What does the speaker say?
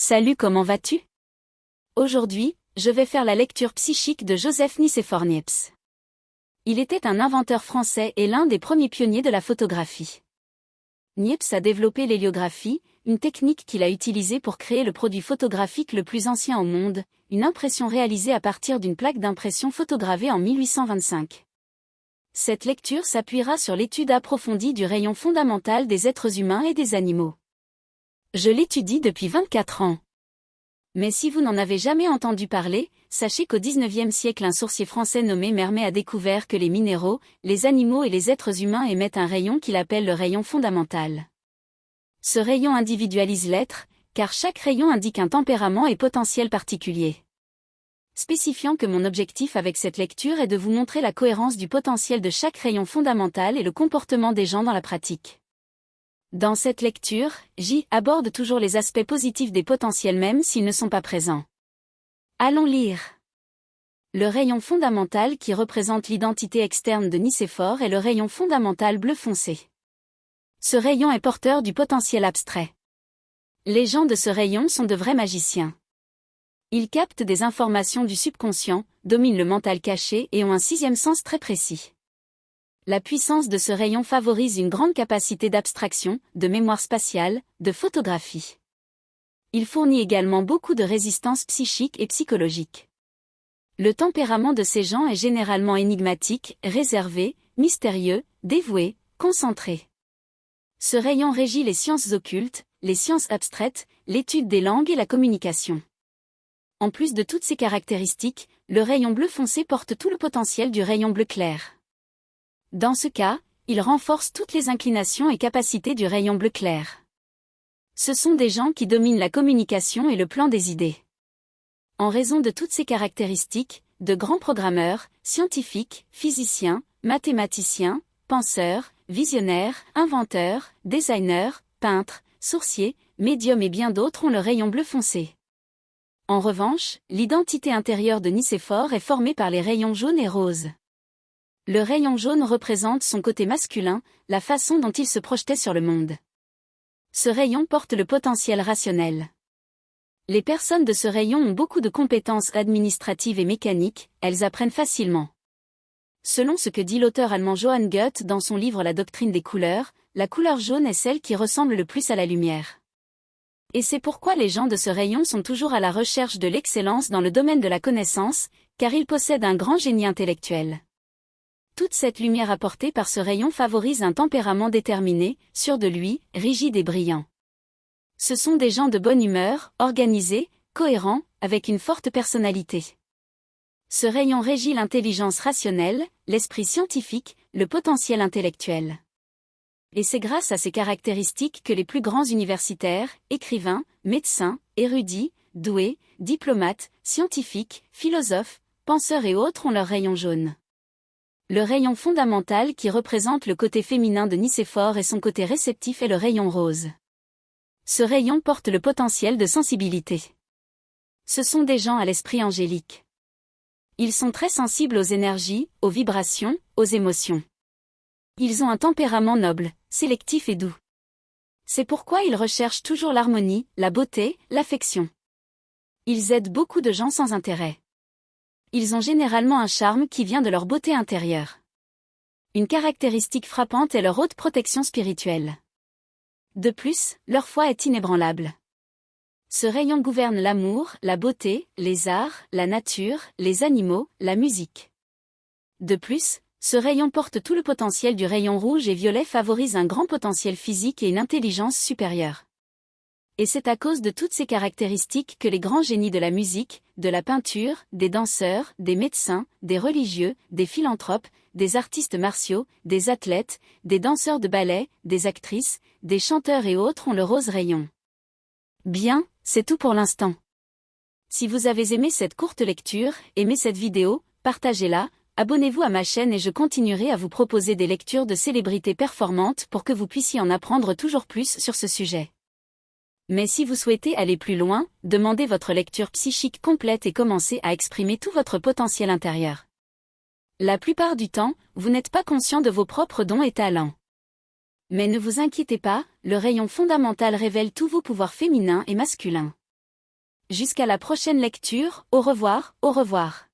Salut, comment vas-tu? Aujourd'hui, je vais faire la lecture psychique de Joseph Nicéphore Niepce. Il était un inventeur français et l'un des premiers pionniers de la photographie. Niepce a développé l'héliographie, une technique qu'il a utilisée pour créer le produit photographique le plus ancien au monde, une impression réalisée à partir d'une plaque d'impression photogravée en 1825. Cette lecture s'appuiera sur l'étude approfondie du rayon fondamental des êtres humains et des animaux. Je l'étudie depuis 24 ans. Mais si vous n'en avez jamais entendu parler, sachez qu'au XIXe siècle un sourcier français nommé Mermet a découvert que les minéraux, les animaux et les êtres humains émettent un rayon qu'il appelle le rayon fondamental. Ce rayon individualise l'être, car chaque rayon indique un tempérament et potentiel particulier. Spécifiant que mon objectif avec cette lecture est de vous montrer la cohérence du potentiel de chaque rayon fondamental et le comportement des gens dans la pratique. Dans cette lecture, J aborde toujours les aspects positifs des potentiels même s'ils ne sont pas présents. Allons lire. Le rayon fondamental qui représente l'identité externe de Nicéphore est le rayon fondamental bleu foncé. Ce rayon est porteur du potentiel abstrait. Les gens de ce rayon sont de vrais magiciens. Ils captent des informations du subconscient, dominent le mental caché et ont un sixième sens très précis. La puissance de ce rayon favorise une grande capacité d'abstraction, de mémoire spatiale, de photographie. Il fournit également beaucoup de résistance psychique et psychologique. Le tempérament de ces gens est généralement énigmatique, réservé, mystérieux, dévoué, concentré. Ce rayon régit les sciences occultes, les sciences abstraites, l'étude des langues et la communication. En plus de toutes ces caractéristiques, le rayon bleu foncé porte tout le potentiel du rayon bleu clair. Dans ce cas, il renforce toutes les inclinations et capacités du rayon bleu clair. Ce sont des gens qui dominent la communication et le plan des idées. En raison de toutes ces caractéristiques, de grands programmeurs, scientifiques, physiciens, mathématiciens, penseurs, visionnaires, inventeurs, designers, peintres, sourciers, médiums et bien d'autres ont le rayon bleu foncé. En revanche, l'identité intérieure de Nicéphore est formée par les rayons jaunes et roses. Le rayon jaune représente son côté masculin, la façon dont il se projetait sur le monde. Ce rayon porte le potentiel rationnel. Les personnes de ce rayon ont beaucoup de compétences administratives et mécaniques, elles apprennent facilement. Selon ce que dit l'auteur allemand Johann Goethe dans son livre La doctrine des couleurs, la couleur jaune est celle qui ressemble le plus à la lumière. Et c'est pourquoi les gens de ce rayon sont toujours à la recherche de l'excellence dans le domaine de la connaissance, car ils possèdent un grand génie intellectuel. Toute cette lumière apportée par ce rayon favorise un tempérament déterminé, sûr de lui, rigide et brillant. Ce sont des gens de bonne humeur, organisés, cohérents, avec une forte personnalité. Ce rayon régit l'intelligence rationnelle, l'esprit scientifique, le potentiel intellectuel. Et c'est grâce à ces caractéristiques que les plus grands universitaires, écrivains, médecins, érudits, doués, diplomates, scientifiques, philosophes, penseurs et autres ont leur rayon jaune. Le rayon fondamental qui représente le côté féminin de Nicéphore et son côté réceptif est le rayon rose. Ce rayon porte le potentiel de sensibilité. Ce sont des gens à l'esprit angélique. Ils sont très sensibles aux énergies, aux vibrations, aux émotions. Ils ont un tempérament noble, sélectif et doux. C'est pourquoi ils recherchent toujours l'harmonie, la beauté, l'affection. Ils aident beaucoup de gens sans intérêt. Ils ont généralement un charme qui vient de leur beauté intérieure. Une caractéristique frappante est leur haute protection spirituelle. De plus, leur foi est inébranlable. Ce rayon gouverne l'amour, la beauté, les arts, la nature, les animaux, la musique. De plus, ce rayon porte tout le potentiel du rayon rouge et violet favorise un grand potentiel physique et une intelligence supérieure. Et c'est à cause de toutes ces caractéristiques que les grands génies de la musique, de la peinture, des danseurs, des médecins, des religieux, des philanthropes, des artistes martiaux, des athlètes, des danseurs de ballet, des actrices, des chanteurs et autres ont le rose rayon. Bien, c'est tout pour l'instant. Si vous avez aimé cette courte lecture, aimé cette vidéo, partagez-la, abonnez-vous à ma chaîne et je continuerai à vous proposer des lectures de célébrités performantes pour que vous puissiez en apprendre toujours plus sur ce sujet. Mais si vous souhaitez aller plus loin, demandez votre lecture psychique complète et commencez à exprimer tout votre potentiel intérieur. La plupart du temps, vous n'êtes pas conscient de vos propres dons et talents. Mais ne vous inquiétez pas, le rayon fondamental révèle tous vos pouvoirs féminins et masculins. Jusqu'à la prochaine lecture, au revoir, au revoir.